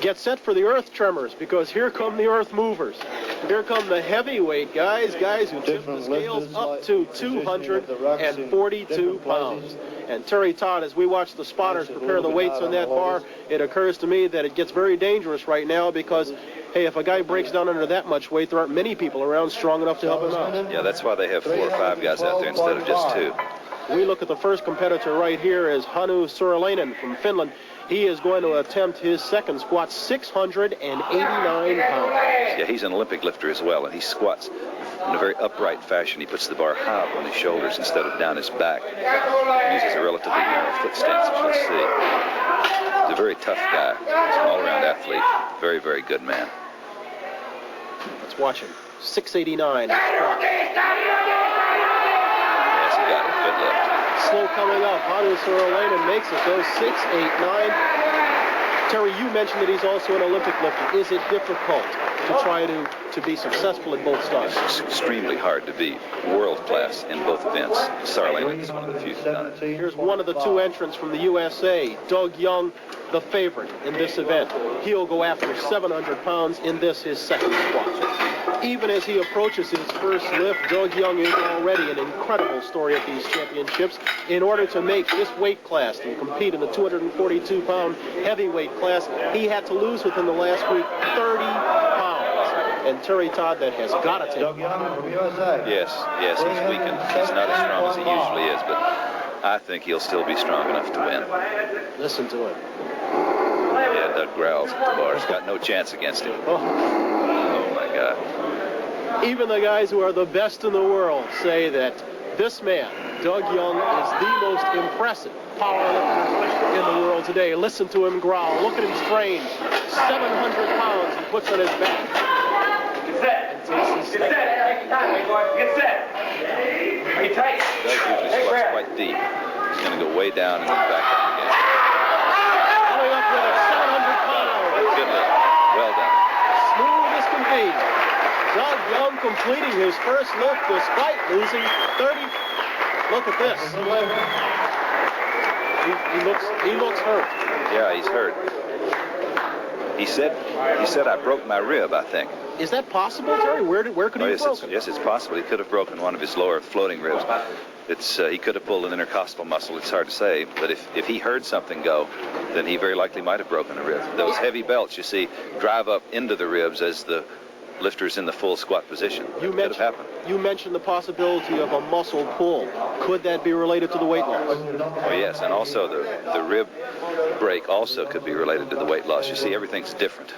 Get set for the earth tremors, because here come the earth movers. Here come the heavyweight guys who tip the scales up to 242 pounds. And Terry Todd, as we watch the spotters prepare the weights on that bar, it occurs to me that it gets very dangerous right now because, hey, if a guy breaks down under that much weight, there aren't many people around strong enough to help him out. Yeah, that's why they have 4 or 5 guys out there instead of just 2. We look at the first competitor right here as Hanu Sanan from Finland. He is going to attempt his second squat, 689 pounds. Yeah, he's an Olympic lifter as well, and he squats in a very upright fashion. He puts the bar high up on his shoulders instead of down his back. He uses a relatively narrow foot stance, as you'll see. He's a very tough guy. He's an all-around athlete. Very, very good man. Let's watch him. 689. Yes, he got it. Good lift. Slow coming up. Hanu Sanan makes it go 689. Terry, you mentioned that he's also an Olympic lifter. Is it difficult to try to be successful in both styles? It's extremely hard to be world class in both events. Saarinen is one of the few who've done it. Here's one of the 2 entrants from the USA, Doug Young, the favorite in this event. He'll go after 700 pounds in this, his second squat. Even as he approaches his first lift, Doug Young is already an incredible story at these championships. In order to make this weight class and compete in the 242-pound heavyweight class, he had to lose within the last week 30 pounds. And Terry Todd, that has got to take him. Yes, he's weakened. He's not as strong as he usually is, but I think he'll still be strong enough to win. Listen to him. Yeah, Doug growls at the bar. He's got no chance against him. Oh my God. Even the guys who are the best in the world say that this man, Doug Young, is the most impressive powerlifter in the world today. Listen to him growl. Look at him strain. 700 pounds he puts on his back. Get set. Get set. Get set. Are you tight? Doug usually squats quite deep. He's going to go way down and then back up again. Coming up with a 700 pounds. Good lift. Well done. Smooth as can be. Doug Young completing his first lift despite losing 30. Look at this. He looks hurt. Yeah, he's hurt. He said I broke my rib, I think. Is that possible, Terry? Where could he have broken? Yes, it's possible. He could have broken one of his lower floating ribs. He could have pulled an intercostal muscle. It's hard to say, but if he heard something go, then he very likely might have broken a rib. Those heavy belts, you see, drive up into the ribs as the lifter's in the full squat position. You mentioned the possibility of a muscle pull. Could that be related to the weight loss? Oh, yes, and also the rib break also could be related to the weight loss. You see, everything's different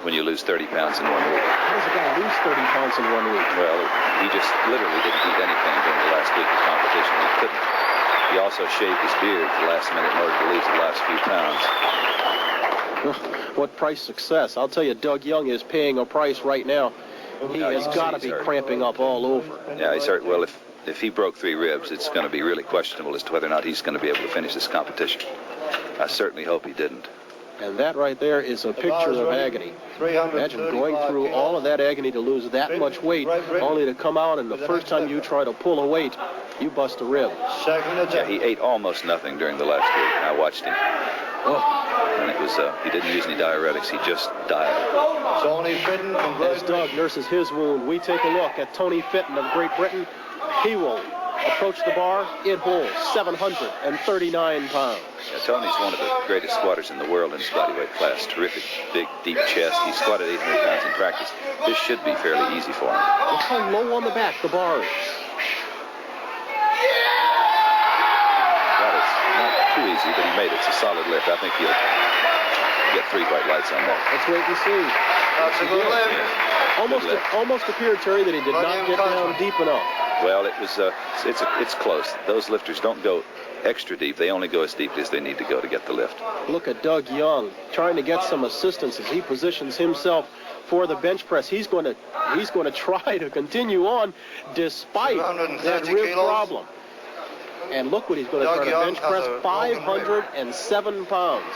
when you lose 30 pounds in 1 week. How does a guy lose 30 pounds in 1 week? Well, he just literally didn't eat anything during the last week of competition. He couldn't. He also shaved his beard at the last minute in order to lose the last few pounds. What price success? I'll tell you, Doug Young is paying a price right now. He has got to be cramping up all over. Yeah, he's hurt. Well, if he broke 3 ribs, it's going to be really questionable as to whether or not he's going to be able to finish this competition. I certainly hope he didn't. And that right there is a picture of agony. Imagine going through all of that agony to lose that much weight, only to come out and the first time you try to pull a weight, you bust a rib. Yeah, he ate almost nothing during the last week. I watched him. And it was, he didn't use any diuretics. He just died. As Doug nurses his wound, we take a look at Tony Fitt of Great Britain. He will approach the bar. It holds 739 pounds. Yeah, Tony's one of the greatest squatters in the world in his bodyweight class. Terrific, big, deep chest. He squatted 800 pounds in practice. This should be fairly easy for him. Look how low on the back the bar is. Too easy, but he made it. It's a solid lift. I think he'll get 3 bright lights on that. Let's wait and see. That's a good lift. Yeah. Almost appeared, Terry, that he did not get down deep enough. Well, it's close. Those lifters don't go extra deep. They only go as deep as they need to go to get the lift. Look at Doug Young trying to get some assistance as he positions himself for the bench press. He's going to try to continue on despite that rib problem. And look what he's going to try to bench press, 507 pounds.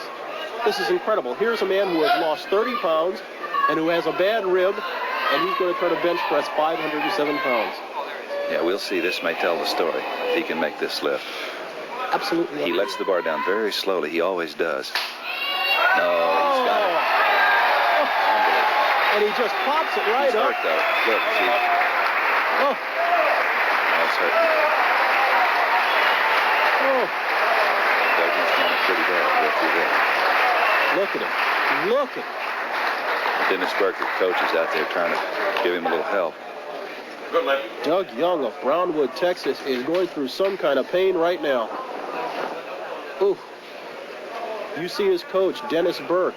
This is incredible. Here's a man who has lost 30 pounds and who has a bad rib, and he's going to try to bench press 507 pounds. Yeah, we'll see. This may tell the story if he can make this lift. Absolutely. He lets the bar down very slowly. He always does. No, he's got it. just pops it right He's up. hurt, though. Look, see. Oh. That's hurt. Oh. Doug's down pretty bad. Go through that. Look at him. Look at him. Dennis Burke, coach, is out there trying to give him a little help. Good lift. Doug Young of Brownwood, Texas, is going through some kind of pain right now. Ooh. You see his coach, Dennis Burke.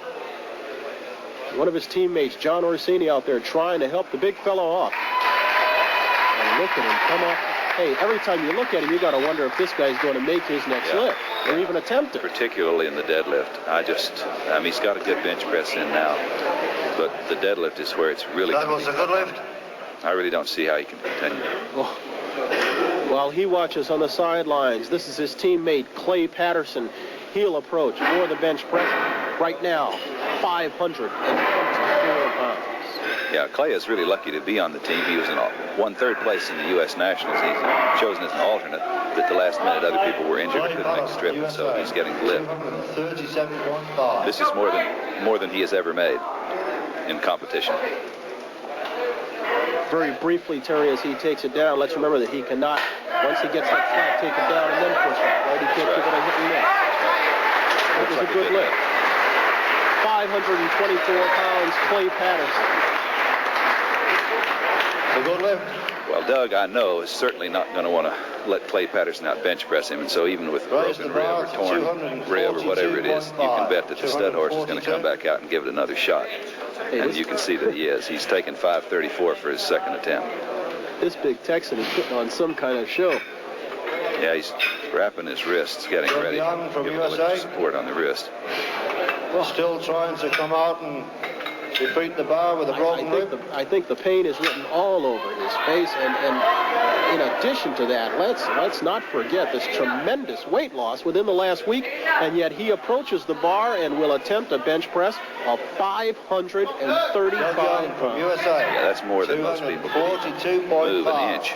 One of his teammates, John Orsini, out there trying to help the big fellow off. And look at him come up. Hey, every time you look at him, you got to wonder if this guy's going to make his next lift or even attempt it. Particularly in the deadlift. He's got a good bench press in now, but the deadlift is where it's really. That was a good lift. I really don't see how he can continue. Oh. While he watches on the sidelines, this is his teammate, Klay Patterson. Heel approach for the bench press. Right now, 524 pounds. Yeah, Klay is really lucky to be on the team. He was won third place in the U.S. Nationals. He's chosen as an alternate. But at the last minute, other people were injured and couldn't make the trip, and so he's getting the lift. 37.5. This is more than he has ever made in competition. Very briefly, Terry, as he takes it down, let's remember that he cannot, once he gets that flat, take it down and then push it. Right? He can't give it a hit and miss. It was a good lift. 524 pounds, Klay Patterson. A good lift. Well, Doug, I know, is certainly not going to want to let Klay Patterson out bench press him, and so even with broken rib or torn rib or whatever it is, you can bet that the stud horse is going to come back out and give it another shot. And you can see that he is. He's taken 534 for his second attempt. This big Texan is putting on some kind of show. Yeah, he's wrapping his wrists, getting ready, giving a little support on the wrist. Well, still trying to come out and defeat the bar with a broken rib. I think the pain is written all over his face, and in addition to that, let's not forget this tremendous weight loss within the last week, and yet he approaches the bar and will attempt a bench press of 535 pounds. USA. Yeah, that's more than most people can move an inch.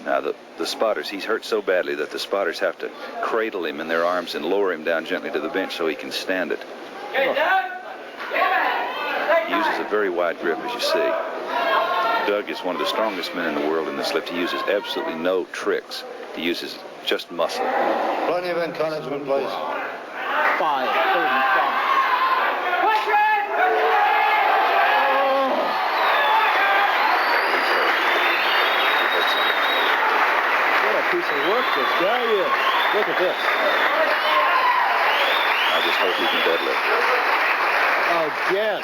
Now, the spotters, he's hurt so badly that the spotters have to cradle him in their arms and lower him down gently to the bench so he can stand it. Hey, Doug! He uses a very wide grip, as you see. Doug is one of the strongest men in the world in this lift. He uses absolutely no tricks. He uses just muscle. Plenty of encouragement, please. 535. Push it! What a piece of work this guy is. Look at this. I just hope he can deadlift. Again.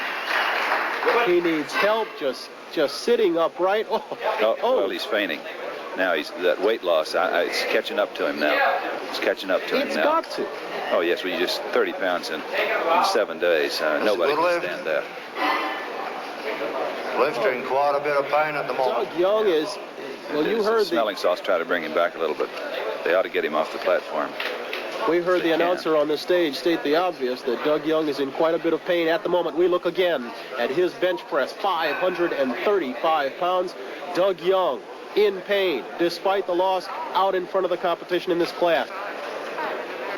He needs help just sitting upright. Well, he's feigning. Now that weight loss, it's catching up to him now. It's catching up to him now. It's got to. Oh, yes, well, you just 30 pounds in 7 days. Nobody can stand that. Lifter in quite a bit of pain at the moment. Doug Young is, well, you heard the smelling salts try to bring him back a little bit. They ought to get him off the platform. We heard the announcer on the stage state the obvious, that Doug Young is in quite a bit of pain at the moment. We look again at his bench press, 535 pounds. Doug Young in pain, despite the loss, out in front of the competition in this class.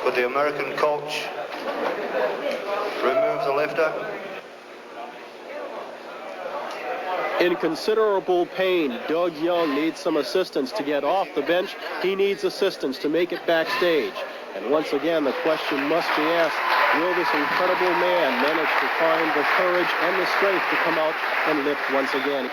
Could the American coach remove the lifter? In considerable pain, Doug Young needs some assistance to get off the bench. He needs assistance to make it backstage. And once again, the question must be asked, will this incredible man manage to find the courage and the strength to come out and lift once again?